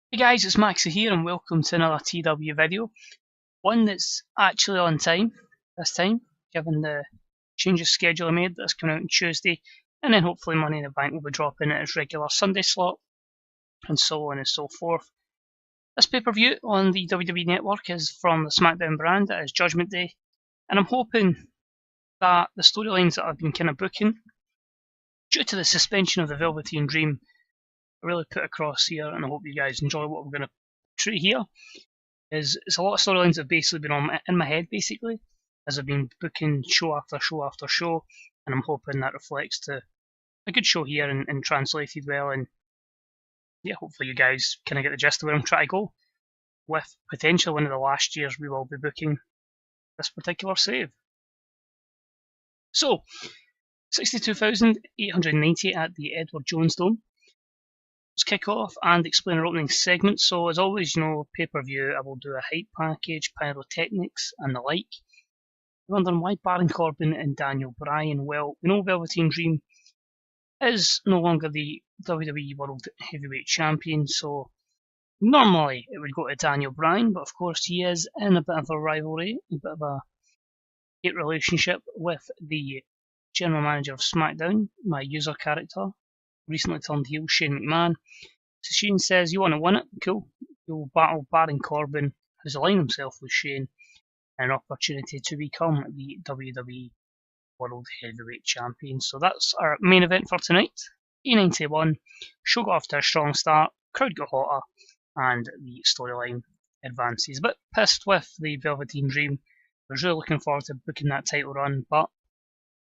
Hey guys, it's Maxie here and welcome to another TW video. One that's actually on time this time, given the change of schedule I made that's coming out on Tuesday, and then hopefully Money in the Bank will be dropping at its regular Sunday slot, and so on and so forth. This pay-per-view on the WWE Network is from the Smackdown brand. It is Judgement Day, and I'm hoping that the storylines that I've been kind of booking, due to the suspension of the Velveteen Dream, really put across here, and I hope you guys enjoy what we're going to treat here. It's a lot of storylines that have basically been in my head, basically, as I've been booking show after show after show, and I'm hoping that reflects to a good show here and translated well, and yeah, hopefully you guys kind of get the gist of where I'm trying to go, with potentially one of the last years we will be booking this particular save. So, 62,890 at the Edward Jones Dome. Let's kick off and explain our opening segment. So, as always, pay-per-view, I will do a hype package, pyrotechnics, and the like. You're wondering why Baron Corbin and Daniel Bryan? Well, we know Velveteen Dream is no longer the WWE World Heavyweight Champion, so normally it would go to Daniel Bryan, but of course he is in a bit of a rivalry, a bit of a hate relationship with the general manager of Smackdown, my user character, recently turned heel, Shane McMahon. So Shane says, you want to win it? Cool. You'll battle Baron Corbin, who's aligned himself with Shane, and an opportunity to become the WWE World Heavyweight Champion. So that's our main event for tonight. E91, show got off to a strong start, crowd got hotter, and the storyline advances. A bit pissed with the Velveteen Dream. I was really looking forward to booking that title run, but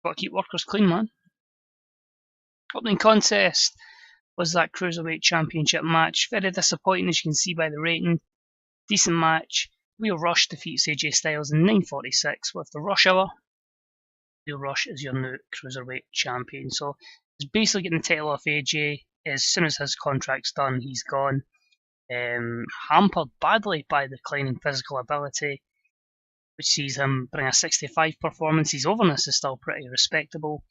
got to keep workers clean, man. Opening contest was that Cruiserweight Championship match. Very disappointing, as you can see by the rating. Decent match. Lio Rush defeats AJ Styles in 9:46 with the Rush Hour. Lio Rush is your new Cruiserweight Champion. So he's basically getting the title off AJ. As soon as his contract's done, he's gone. Hampered badly by declining physical ability, which sees him bring a 65 performance. His overness is still pretty respectable.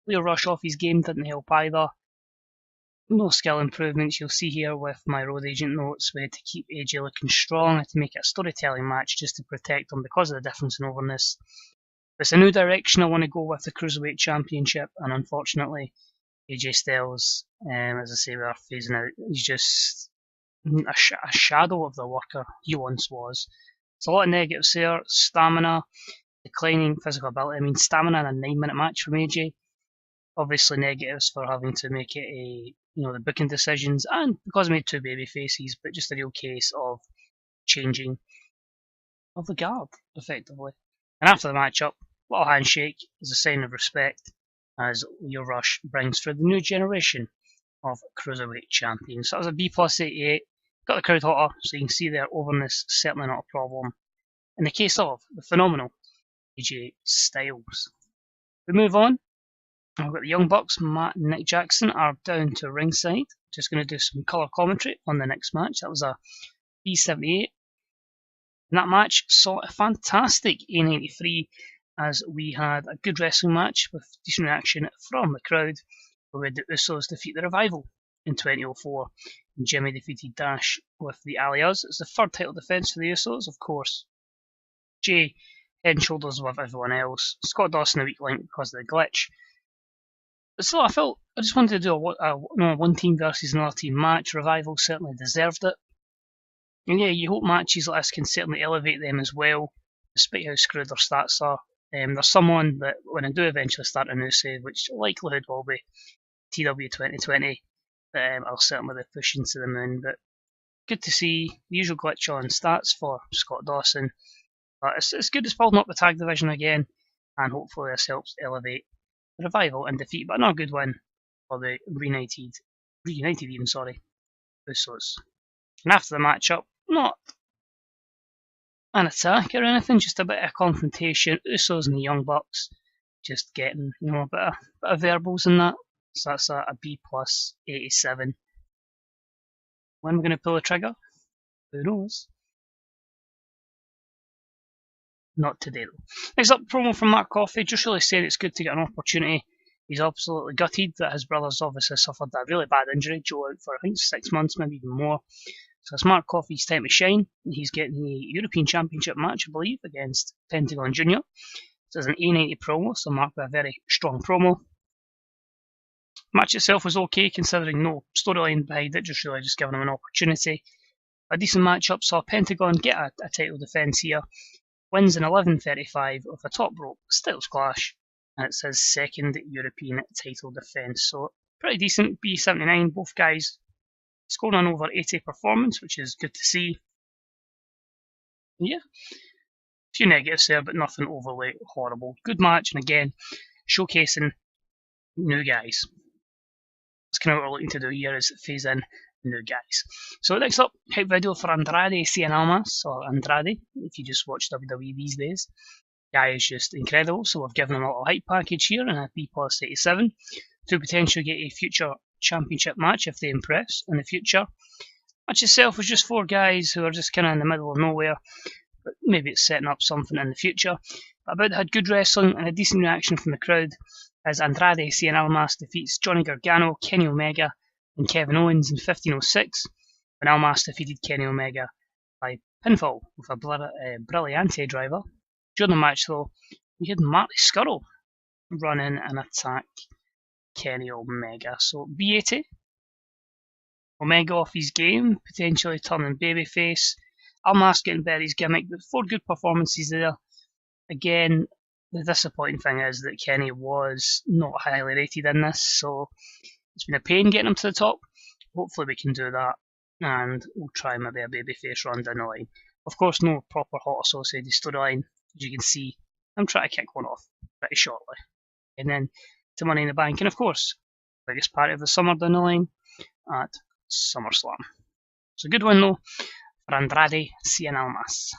Lio Rush off his game didn't help either. No skill improvements you'll see here with my road agent notes. We had to keep AJ looking strong, had to make it a storytelling match just to protect him because of the difference in overness. It's a new direction I want to go with the Cruiserweight Championship, and unfortunately AJ Styles, as I say, we are phasing out. He's just a shadow of the worker he once was. It's a lot of negatives there. Stamina, declining physical ability. I mean, stamina in a 9-minute match from AJ. Obviously negatives for having to make it the booking decisions, and because I made two baby faces, but just a real case of changing of the guard, effectively. And after the matchup, little handshake is a sign of respect as Lio Rush brings through the new generation of Cruiserweight Champions. So that was a B+ 88. Got the crowd hotter, so you can see their overness certainly not a problem. In the case of the phenomenal AJ Styles. We move on. I've got the Young Bucks, Matt and Nick Jackson are down to ringside. Just going to do some colour commentary on the next match. That was a B78. And that match saw a fantastic A93 as we had a good wrestling match with decent reaction from the crowd. We had the Usos defeat the Revival in 2004. And Jimmy defeated Dash with the Alias. It's the third title defence for the Usos, of course. Jay head and shoulders above everyone else. Scott Dawson a weak link because of the glitch. But still, I just wanted to do a one team versus another team match. Revival certainly deserved it. And yeah, you hope matches like this can certainly elevate them as well, despite how screwed their stats are. There's someone that, when I do eventually start a new save, which likelihood will be TEW2016, that I'll certainly be pushing to the moon. But good to see the usual glitch on stats for Scott Dawson. But it's good it's building up the tag division again, and hopefully this helps elevate Revival and defeat, but not a good win for the reunited Usos. And after the matchup, not an attack or anything, just a bit of confrontation. Usos and the Young Bucks just getting a bit of verbals in that. So that's a B+ 87. When we're going to pull the trigger, who knows? Not today though. Next up, promo from Mark Coffey, just really saying it's good to get an opportunity. He's absolutely gutted that his brother's obviously suffered a really bad injury. Joe out for I think 6 months, maybe even more. So it's Mark Coffey's time to shine. He's getting the European Championship match, I believe, against Pentagon Jr. So it's an A90 promo, so marked by a very strong promo. Match itself was okay, considering no storyline behind it, just giving him an opportunity. A decent matchup saw Pentagon get a title defence here, wins in 11:35 with a top rope styles clash, and it's his second European title defence. So pretty decent B79, both guys scoring an over 80 performance, which is good to see. Yeah, a few negatives there, but nothing overly horrible. Good match, and again, showcasing new guys. That's kind of what we're looking to do here, is phase in new guys. So next up, hype video for Andrade Cien Almas, or Andrade, if you just watch WWE these days. Guy is just incredible, so we've given him a little hype package here in a B+87 to potentially get a future championship match if they impress in the future. Match itself was just 4 guys who are just kind of in the middle of nowhere, but maybe it's setting up something in the future. But about had good wrestling and a decent reaction from the crowd as Andrade Cien Almas defeats Johnny Gargano, Kenny Omega, and Kevin Owens in 15:06, when Almas defeated Kenny Omega by pinfall with a Brilliante driver. During the match, though, we had Marty Scurll run in and attack Kenny Omega. So B80, Omega off his game, potentially turning babyface. Almas getting better his gimmick, but 4 good performances there. Again, the disappointing thing is that Kenny was not highly rated in this, so it's been a pain getting him to the top. Hopefully we can do that, and we'll try maybe a babyface run down the line. Of course, no proper hot associated storyline. As you can see, I'm trying to kick one off pretty shortly. And then to Money in the Bank, and of course, biggest party of the summer down the line at SummerSlam. It's a good one though for Andrade Cien Almas.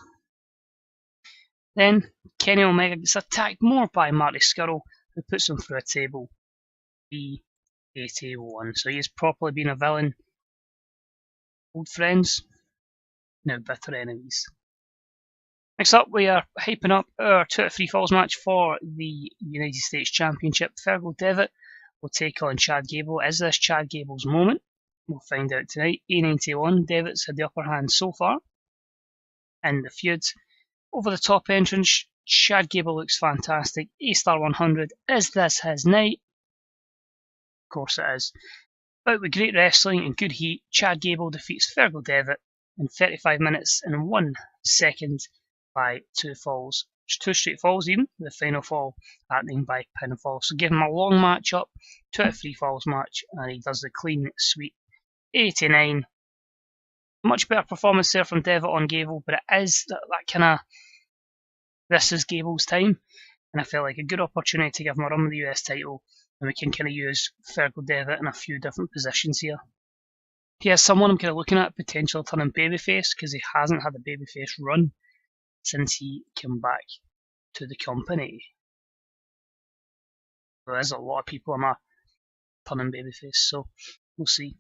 Then Kenny Omega gets attacked more by Marty Scurll, who puts him through a table. B81. So he has properly been a villain. Old friends, now bitter enemies. Next up, we are hyping up our 2 out of 3 falls match for the United States Championship. Fergal Devitt will take on Chad Gable. Is this Chad Gable's moment? We'll find out tonight. A91, Devitt's had the upper hand so far in the feud. Over the top entrance, Chad Gable looks fantastic. A-star 100. Is this his night? Of course it is. But with great wrestling and good heat, Chad Gable defeats Fergal Devitt in 35 minutes and 1 second by 2 falls. 2 straight falls even, the final fall happening by pinfall. So give him a long match up, 2 out of 3 falls match, and he does the clean sweep. 89. Much better performance there from Devitt on Gable, but it is that kind of, this is Gable's time, and I felt like a good opportunity to give him a run with the US title, and we can kind of use Fergal Devitt in a few different positions here. He has someone I'm kind of looking at potentially turning babyface, because he hasn't had a babyface run since he came back to the company. There's a lot of people I'm turning babyface, so we'll see.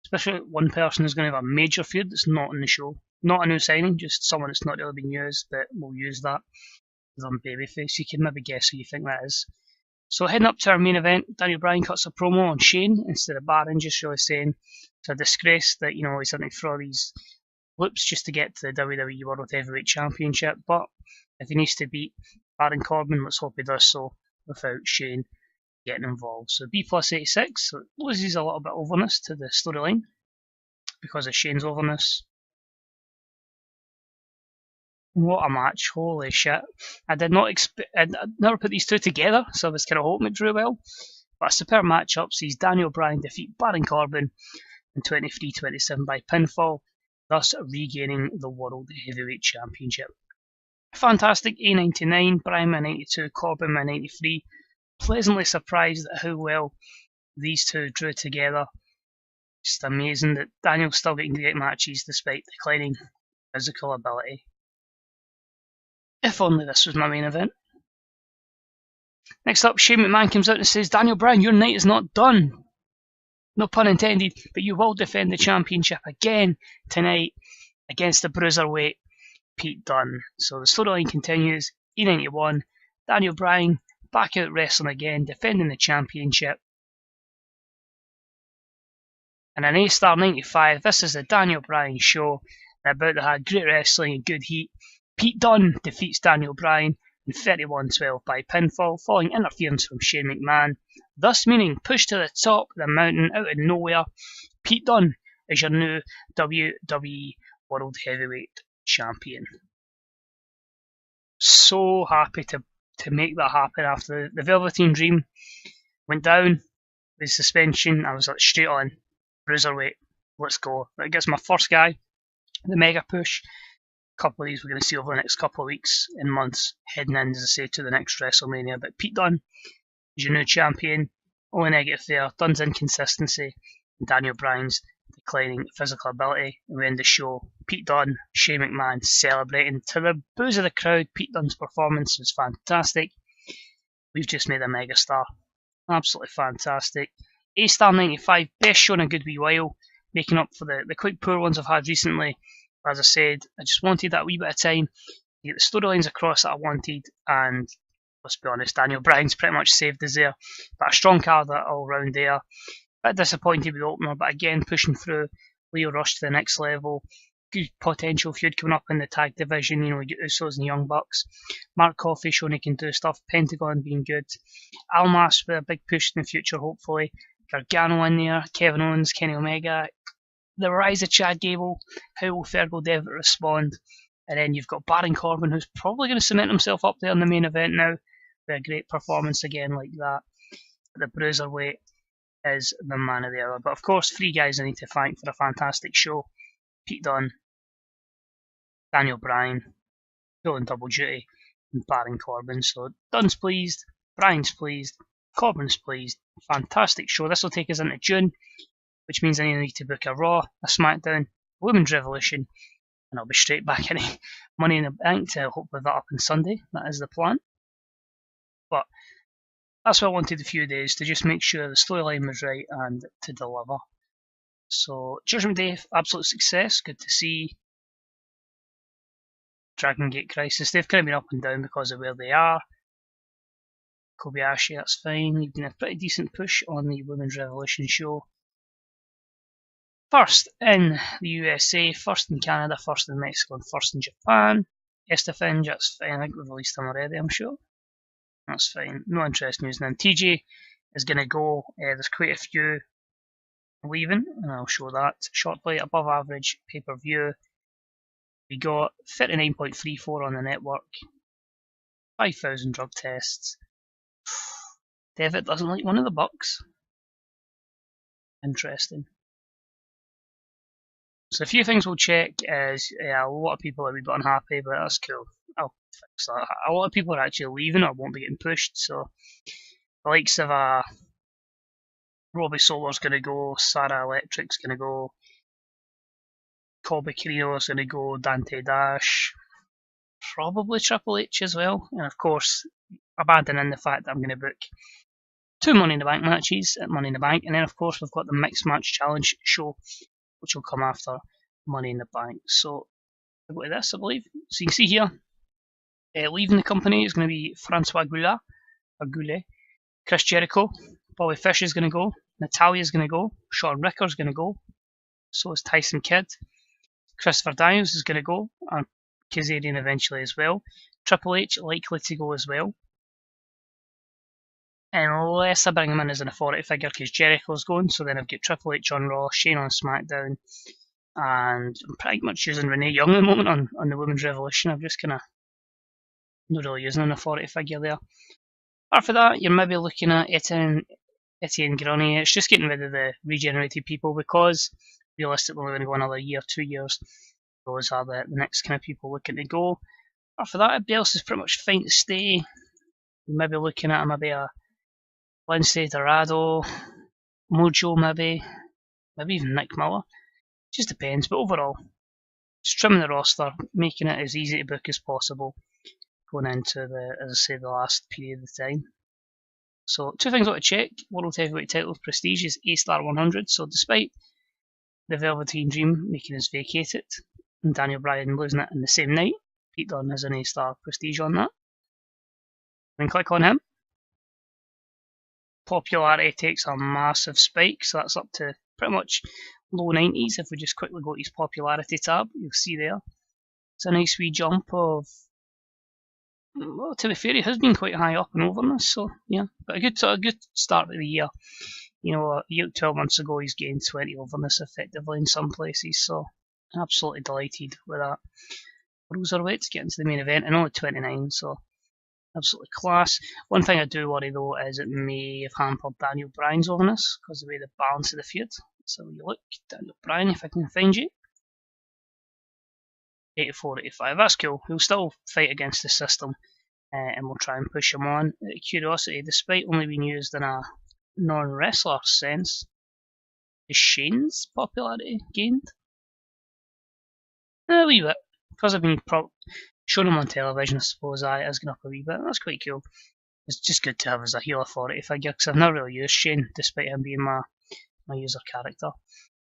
Especially one person who's going to have a major feud that's not in the show. Not a new signing, just someone that's not really been used, but we'll use that as on babyface. You can maybe guess who you think that is. So heading up to our main event, Daniel Bryan cuts a promo on Shane instead of Baron, just really saying it's a disgrace that, he's having to throw these loops just to get to the WWE World Heavyweight Championship, but if he needs to beat Baron Corbin, let's hope he does so without Shane getting involved. So B+86, so it loses a little bit of overness to the storyline because of Shane's overness. What a match, holy shit. I did not expect, I'd never put these two together, so I was kind of hoping it drew well. But a superb matchup sees Daniel Bryan defeat Baron Corbin in 23-27 by pinfall, thus regaining the World Heavyweight Championship. Fantastic A99, Bryan by 92, Corbin by 93. Pleasantly surprised at how well these two drew together. Just amazing that Daniel's still getting great matches despite declining physical ability. If only this was my main event. Next up, Shane McMahon comes out and says, Daniel Bryan, your night is not done. No pun intended, but you will defend the championship again tonight against the Bruiserweight Pete Dunne. So the storyline continues. E91, Daniel Bryan back out wrestling again, defending the championship. And an A-star 95, this is the Daniel Bryan show. About to have great wrestling and good heat. Pete Dunne defeats Daniel Bryan in 31-12 by pinfall, following interference from Shane McMahon, thus meaning push to the top of the mountain out of nowhere. Pete Dunne is your new WWE World Heavyweight Champion. So happy to make that happen after the Velveteen Dream went down with suspension. I was like straight on Bruiserweight, let's go. That gets my first guy, the mega push. A couple of these we're going to see over the next couple of weeks and months, heading in, as I say, to the next WrestleMania. But Pete Dunne is your new champion. Only negative there, Dunne's inconsistency, and Daniel Bryan's declining physical ability. And we end the show, Pete Dunne, Shane McMahon celebrating to the boos of the crowd. Pete Dunne's performance was fantastic. We've just made a megastar. Absolutely fantastic. A-star 95, best show in a good wee while, making up for the quite poor ones I've had recently. As I said, I just wanted that wee bit of time to get the storylines across that I wanted, and let's be honest, Daniel Bryan's pretty much saved us there. But a strong card all round there. A bit disappointed with the opener, but again pushing through. Leo Rush to the next level. Good potential feud coming up in the tag division. You know, we get Usos and Young Bucks. Mark Coffey showing he can do stuff. Pentagon being good. Almas with a big push in the future, hopefully. Gargano in there. Kevin Owens, Kenny Omega. The rise of Chad Gable. How will Fergal Devitt respond? And then you've got Baron Corbin, who's probably going to cement himself up there in the main event now with a great performance again like that. The Bruiserweight is the man of the hour. But of course, three guys I need to thank for a fantastic show. Pete Dunne, Daniel Bryan, pulling double duty, and Baron Corbin. So Dunne's pleased, Bryan's pleased, Corbin's pleased. Fantastic show. This will take us into June, which means I need to book a Raw, a Smackdown, a Women's Revolution, and I'll be straight back into Money in the Bank to hopefully that up on Sunday. That is the plan. But that's what I wanted a few days, to just make sure the storyline was right and to deliver. So, Judgement Day, absolute success. Good to see. Dragon Gate Crisis, they've kind of been up and down because of where they are. Kobayashi, that's fine. You've been a pretty decent push on the Women's Revolution show. First in the USA, first in Canada, first in Mexico, and first in Japan. Estefan, that's fine. I think we've released them already, I'm sure. That's fine. No interest in using them. TJ is going to go. There's quite a few leaving, and I'll show that shortly. Above average pay-per-view. We got 39.34 on the network. 5,000 drug tests. Devitt doesn't like one of the Bucks. Interesting. So a few things we'll check is a lot of people are a wee bit unhappy, but that's cool. I'll fix that. A lot of people are actually leaving or won't be getting pushed, so the likes of Robbie Solar's going to go, Sarah Electric's going to go, Colby Carrillo's going to go, Dante Dash, probably Triple H as well, and of course abandoning the fact that I'm going to book 2 Money in the Bank matches at Money in the Bank, and then of course we've got the Mixed Match Challenge show, which will come after Money in the Bank. So I'll go to this, I believe. So you can see here, leaving the company is going to be Francois Goulet, Chris Jericho, Bobby Fish is going to go, Natalia's going to go, Shawn Ricker's going to go, so is Tyson Kidd, Christopher Daniels is going to go, and Kazarian eventually as well. Triple H likely to go as well. Unless I bring him in as an authority figure because Jericho's going, so then I've got Triple H on Raw, Shane on Smackdown, and I'm pretty much using Renee Young at the moment on the Women's Revolution. I'm just kind of not really using an authority figure there. After that, you're maybe looking at Etienne Grenier. It's just getting rid of the regenerated people because realistically we're going to go another year, 2 years. Those are the next kind of people looking to go. After that, everybody else is pretty much fine to stay. You're maybe looking at maybe a Lindsay Dorado, Mojo maybe even Nick Miller. Just depends, but overall, just trimming the roster, making it as easy to book as possible, going into as I say, the last period of time. So 2 things I want to check. World Heavyweight title prestige is A-star 100, so despite the Velveteen Dream making us vacate it, and Daniel Bryan losing it in the same night, Pete Dunne has an A-star prestige on that. Then click on him. Popularity takes a massive spike, so that's up to pretty much low 90s. If we just quickly go to his popularity tab, you'll see there. It's a nice wee jump of, well, to be fair, he has been quite high up and over this, so yeah, but a good start of the year. You know, a year 12 months ago, he's gained 20 overness effectively in some places, so absolutely delighted with that. Cruiserweight to get into the main event, and only 29, so absolutely class. One thing I do worry though is it may have hampered Daniel Bryan's overness because of the way the balance of the feud. So you look, Daniel Bryan, if I can find you. 84, 85, that's cool. He'll still fight against the system, and we'll try and push him on. Curiosity, despite only being used in a non-wrestler sense, is Shane's popularity gained? A wee bit. Because I've been shown him on television, I suppose it has gone up a wee bit. That's quite cool. It's just good to have as a heel authority figure, because I've never really used Shane, despite him being my user character.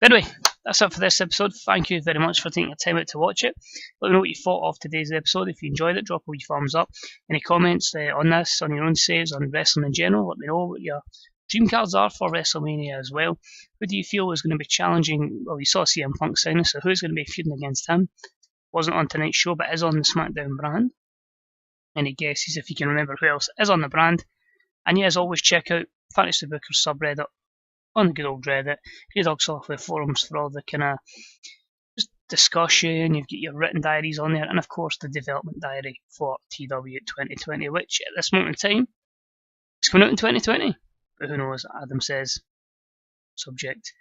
Anyway, that's it for this episode. Thank you very much for taking the time out to watch it. Let me know what you thought of today's episode. If you enjoyed it, drop a wee thumbs up. Any comments on this, on your own saves, on wrestling in general, let me know what your dream cards are for WrestleMania as well. Who do you feel is going to be challenging? Well, you saw CM Punk sign, so who's going to be feuding against him? Wasn't on tonight's show, but is on the Smackdown brand. Any guesses if you can remember who else is on the brand? And yeah, as always, check out Fantasy Bookers subreddit on the good old Reddit. Great auxiliary forums for all the kind of just discussion. You've got your written diaries on there, and of course the development diary for TEW2020, which at this moment in time is coming out in 2020. But who knows? Adam says, subject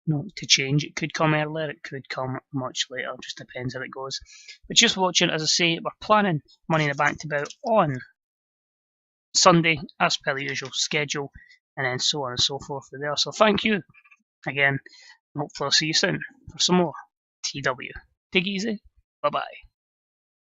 to change. It could come earlier, it could come much later. Just depends how it goes. But just watching, as I say, we're planning Money in the Bank to be out on Sunday, as per the usual schedule, and then so on and so forth from there. So thank you again, and hopefully I'll see you soon for some more TW. Take it easy. Bye bye.